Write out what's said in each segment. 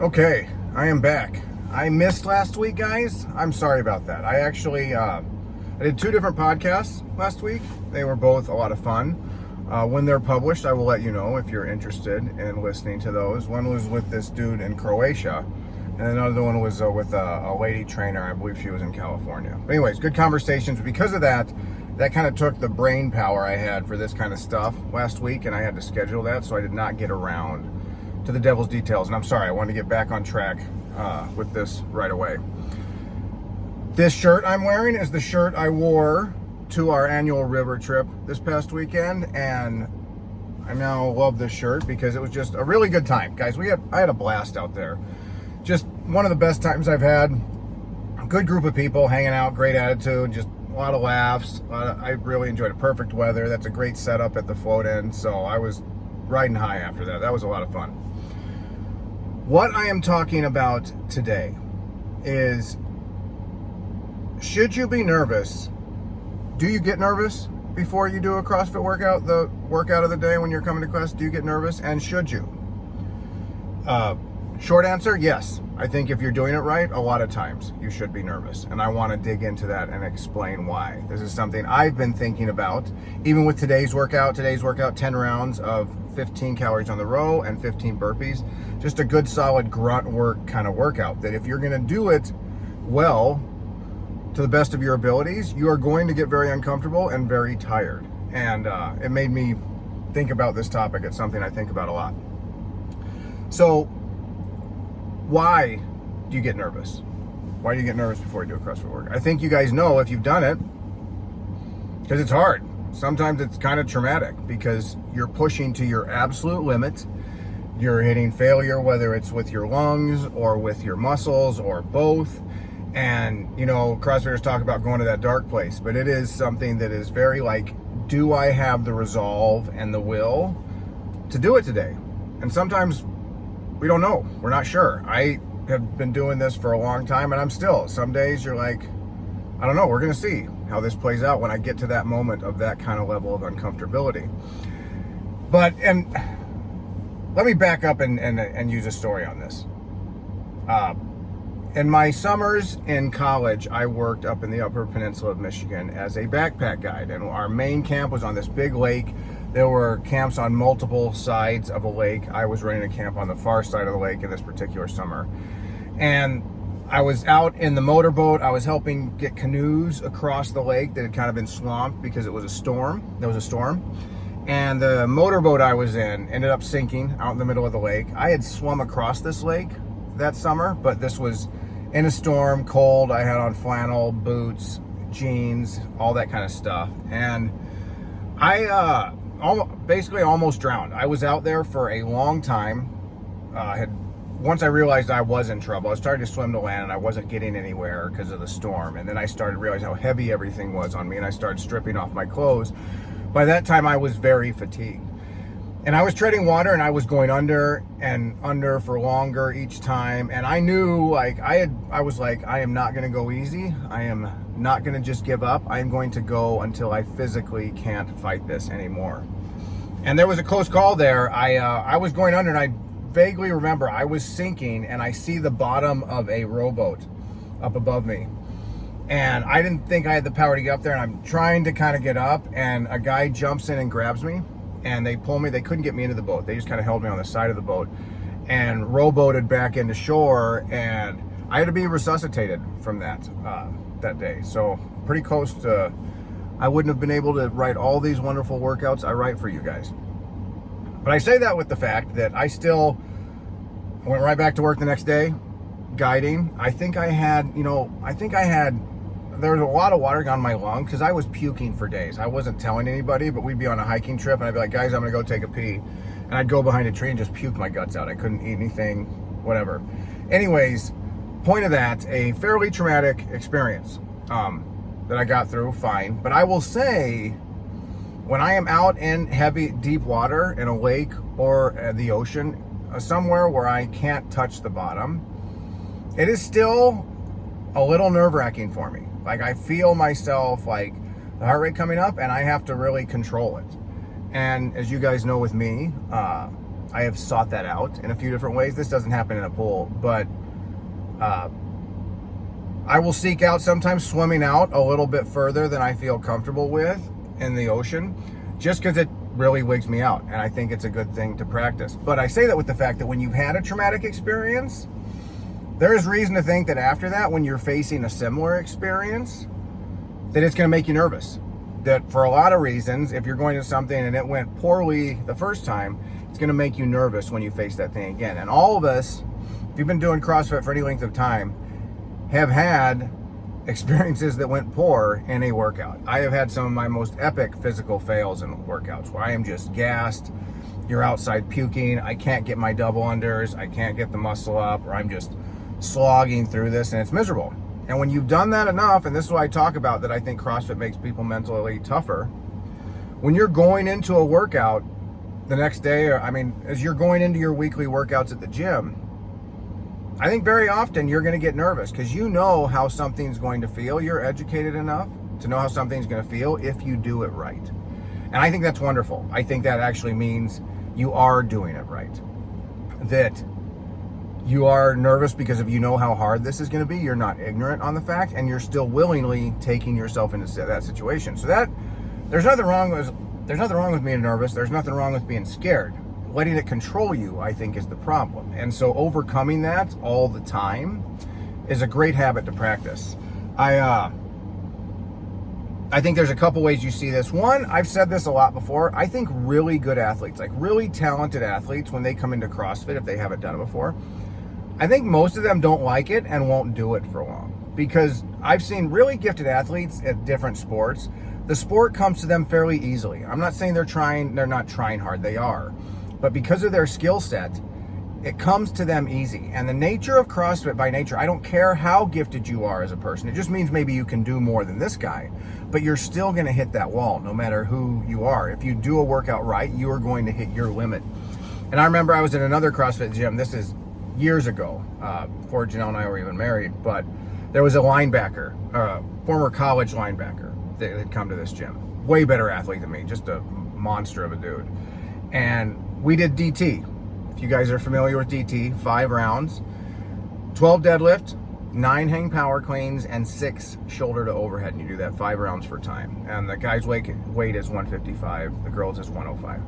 Okay, I am back. I missed last week, guys. I'm sorry about that. I actually I did 2 different podcasts last week. They were both a lot of fun. When they're published, I will let you know if you're interested in listening to those. One was with this dude in Croatia, and another one was with a lady trainer. I believe she was in California. But anyways, good conversations. Because of that kind of took the brain power I had for this kind of stuff last week, and I had to schedule that, so I did not get around to the devil's details. And I'm sorry, I wanted to get back on track with this right away. This shirt I'm wearing is the shirt I wore to our annual river trip this past weekend, and I now love this shirt because it was just a really good time. Guys, I had a blast out there. Just one of the best times I've had. A good group of people hanging out, great attitude, just a lot of laughs. I really enjoyed it. Perfect weather. That's a great setup at the float end, so I was riding high after that. That was a lot of fun. What I am talking about today is, should you be nervous? Do you get nervous before you do a CrossFit workout, the workout of the day when you're coming to class? Do you get nervous, and should you? Short answer, yes. I think if you're doing it right, a lot of times you should be nervous. And I want to dig into that and explain why. This is something I've been thinking about, even with today's workout. 10 rounds of 15 calories on the row and 15 burpees. Just a good solid grunt work kind of workout that if you're going to do it well, to the best of your abilities, you are going to get very uncomfortable and very tired. And it made me think about this topic. It's something I think about a lot. So, why do you get nervous? Why do you get nervous before you do a CrossFit workout? I think you guys know if you've done it, because it's hard. Sometimes it's kind of traumatic because you're pushing to your absolute limit. You're hitting failure, whether it's with your lungs or with your muscles or both. And, you know, CrossFitters talk about going to that dark place, but it is something that is very like, do I have the resolve and the will to do it today? And sometimes we don't know. We're not sure. I have been doing this for a long time, and I'm still. Some days you're like, I don't know. We're going to see how this plays out when I get to that moment of that kind of level of uncomfortability. And let me back up and use a story on this. In my summers in college, I worked up in the Upper Peninsula of Michigan as a backpack guide, and our main camp was on this big lake. There were camps on multiple sides of a lake. I was running a camp on the far side of the lake in this particular summer. And I was out in the motorboat. I was helping get canoes across the lake that had kind of been swamped because it was a storm. There was a storm. And the motorboat I was in ended up sinking out in the middle of the lake. I had swum across this lake that summer, but this was in a storm, cold. I had on flannel, boots, jeans, all that kind of stuff. And I basically almost drowned. I was out there for a long time. Once I realized I was in trouble, I started to swim to land and I wasn't getting anywhere because of the storm. And then I started to realize how heavy everything was on me, and I started stripping off my clothes. By that time, I was very fatigued. And I was treading water, and I was going under and under for longer each time. And I knew, like, I was like, I am not going to go easy. I am not going to just give up. I am going to go until I physically can't fight this anymore. And there was a close call there. I was going under, and I vaguely remember I was sinking, and I see the bottom of a rowboat up above me. And I didn't think I had the power to get up there, and I'm trying to kind of get up, and a guy jumps in and grabs me. And they pulled me. They couldn't get me into the boat. They just kind of held me on the side of the boat and rowboated back into shore. And I had to be resuscitated from that day. So pretty close to, I wouldn't have been able to write all these wonderful workouts I write for you guys. But I say that with the fact that I went right back to work the next day, guiding. There was a lot of water on my lung because I was puking for days. I wasn't telling anybody, but we'd be on a hiking trip and I'd be like, guys, I'm going to go take a pee. And I'd go behind a tree and just puke my guts out. I couldn't eat anything, whatever. Anyways, point of that, a fairly traumatic experience that I got through fine. But I will say, when I am out in heavy, deep water in a lake or the ocean, somewhere where I can't touch the bottom, it is still a little nerve-wracking for me. Like, I feel myself, like, the heart rate coming up, and I have to really control it. And as you guys know with me, I have sought that out in a few different ways. This doesn't happen in a pool, but I will seek out sometimes swimming out a little bit further than I feel comfortable with in the ocean, just because it really wigs me out, and I think it's a good thing to practice. But I say that with the fact that when you've had a traumatic experience, there is reason to think that after that, when you're facing a similar experience, that it's going to make you nervous. That for a lot of reasons, if you're going to something and it went poorly the first time, it's going to make you nervous when you face that thing again. And all of us, if you've been doing CrossFit for any length of time, have had experiences that went poor in a workout. I have had some of my most epic physical fails in workouts where I am just gassed, you're outside puking, I can't get my double unders, I can't get the muscle up, or I'm just slogging through this and it's miserable. And when you've done that enough, and this is what I talk about, that I think CrossFit makes people mentally tougher, when you're going into a workout the next day, or as you're going into your weekly workouts at the gym, I think very often you're going to get nervous because you know how something's going to feel. You're educated enough to know how something's going to feel if you do it right. And I think that's wonderful. I think that actually means you are doing it right. That you are nervous because if you know how hard this is going to be, you're not ignorant on the fact, and you're still willingly taking yourself into that situation. So that there's nothing wrong with being nervous. There's nothing wrong with being scared. Letting it control you, I think, is the problem. And so overcoming that all the time is a great habit to practice. I think there's a couple ways you see this. One, I've said this a lot before. I think really good athletes, like really talented athletes, when they come into CrossFit, if they haven't done it before, I think most of them don't like it and won't do it for long. Because I've seen really gifted athletes at different sports. The sport comes to them fairly easily. I'm not saying they're not trying hard, they are. But because of their skill set, it comes to them easy. And the nature of CrossFit by nature, I don't care how gifted you are as a person. It just means maybe you can do more than this guy, but you're still going to hit that wall no matter who you are. If you do a workout right, you are going to hit your limit. And I remember I was in another CrossFit gym. This is years ago, before Janelle and I were even married, but there was a linebacker, former college linebacker that had come to this gym. Way better athlete than me, just a monster of a dude. And we did DT. If you guys are familiar with DT, 5 rounds, 12 deadlift, 9 hang power cleans, and 6 shoulder to overhead. And you do that 5 rounds for time. And the guy's weight is 155. The girl's is 105.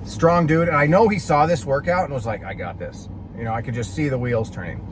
Strong dude. And I know he saw this workout and was like, I got this. You know, I could just see the wheels turning.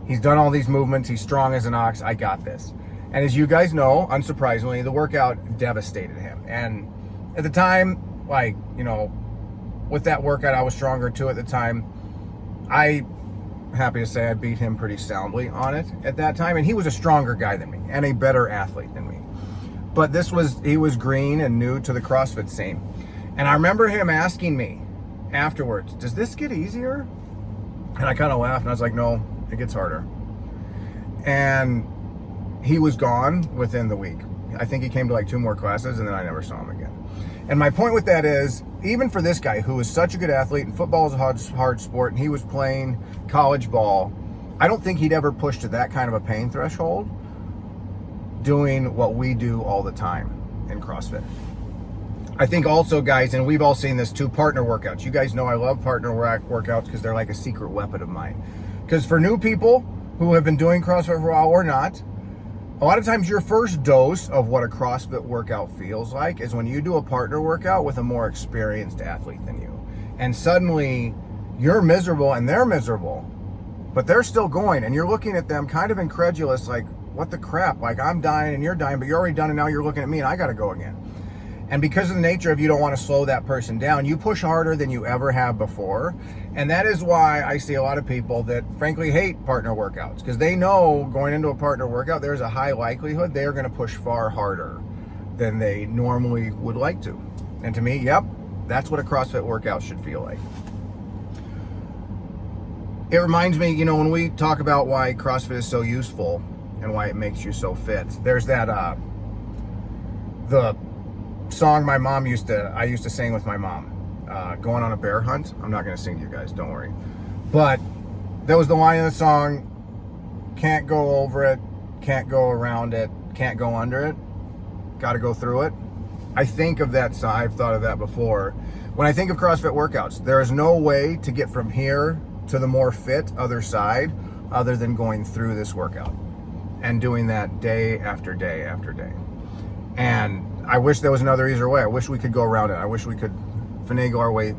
He's done all these movements. He's strong as an ox. I got this. And as you guys know, unsurprisingly, the workout devastated him. And at the time, with that workout, I was stronger too at the time. Happy to say I beat him pretty soundly on it at that time. And he was a stronger guy than me and a better athlete than me. But he was green and new to the CrossFit scene. And I remember him asking me afterwards, does this get easier? And I kind of laughed and I was like, no, it gets harder. And he was gone within the week. I think he came to 2 more classes and then I never saw him again. And my point with that is, even for this guy who is such a good athlete, and football is a hard sport, and he was playing college ball, I don't think he'd ever push to that kind of a pain threshold doing what we do all the time in CrossFit. I think also, guys, and we've all seen this too, partner workouts. You guys know I love partner workouts because they're like a secret weapon of mine. Because for new people who have been doing CrossFit for a while or not, a lot of times your first dose of what a CrossFit workout feels like is when you do a partner workout with a more experienced athlete than you. And suddenly you're miserable and they're miserable, but they're still going. And you're looking at them kind of incredulous, like, what the crap? Like, I'm dying and you're dying, but you're already done and now you're looking at me and I got to go again. And because of the nature of you don't want to slow that person down, you push harder than you ever have before. And that is why I see a lot of people that frankly hate partner workouts, because they know going into a partner workout, there's a high likelihood they're going to push far harder than they normally would like to. And to me, yep, that's what a CrossFit workout should feel like. It reminds me, when we talk about why CrossFit is so useful and why it makes you so fit, there's that, the song I used to sing with my mom, going on a bear hunt. I'm not going to sing to you guys, don't worry. But there was the line in the song, can't go over it, can't go around it, can't go under it, got to go through it. I think of that song, I've thought of that before, When I think of CrossFit workouts, there is no way to get from here to the more fit other side other than going through this workout and doing that day after day after day. And I wish there was another easier way. I wish we could go around it. I wish we could finagle our way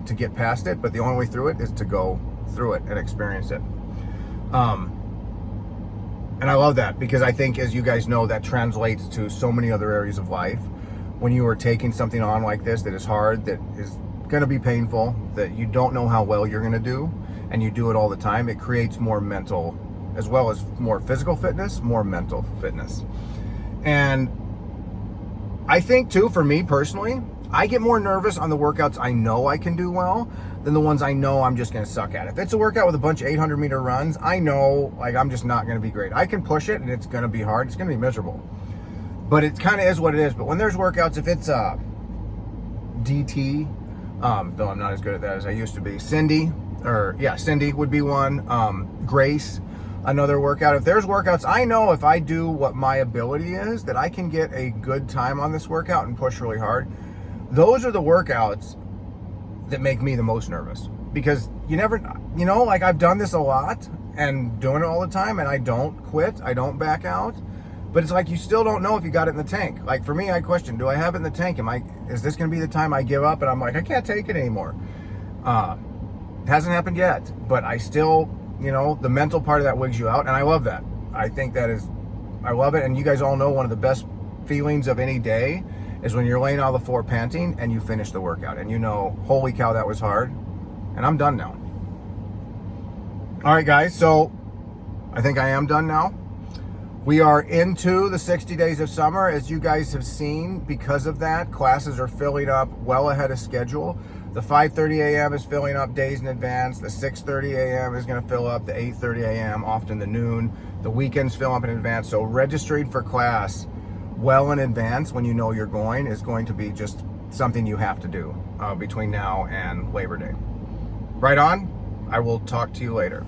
to get past it, but the only way through it is to go through it and experience it. And I love that, because I think, as you guys know, that translates to so many other areas of life. When you are taking something on like this that is hard, that is going to be painful, that you don't know how well you're going to do, and you do it all the time, it creates more mental, as well as more physical fitness, more mental fitness. And I think too, for me personally, I get more nervous on the workouts I know I can do well than the ones I know I'm just going to suck at. If it's a workout with a bunch of 800-meter runs, I know like I'm just not going to be great. I can push it and it's going to be hard. It's going to be miserable. But it kind of is what it is. But when there's workouts, if it's DT, though I'm not as good at that as I used to be. Cindy would be one. Grace, another workout. If there's workouts, I know if I do what my ability is, that I can get a good time on this workout and push really hard. Those are the workouts that make me the most nervous, because you never, like I've done this a lot and doing it all the time, and I don't quit, I don't back out, but it's like you still don't know if you got it in the tank. Like for me, I question, do I have it in the tank? Is this going to be the time I give up and I'm like, I can't take it anymore? It hasn't happened yet, but I still, the mental part of that wigs you out, and I love that. I think I love it, and you guys all know one of the best feelings of any day is when you're laying on the floor panting and you finish the workout and holy cow, that was hard, and I'm done now. All right, guys, so I think I am done now. We are into the 60 days of summer, as you guys have seen. Because of that, classes are filling up well ahead of schedule. The 5:30 a.m. is filling up days in advance. The 6:30 a.m. is going to fill up. The 8:30 a.m., often the noon. The weekends fill up in advance. So registering for class well in advance when you know you're going is going to be just something you have to do between now and Labor Day. Right on. I will talk to you later.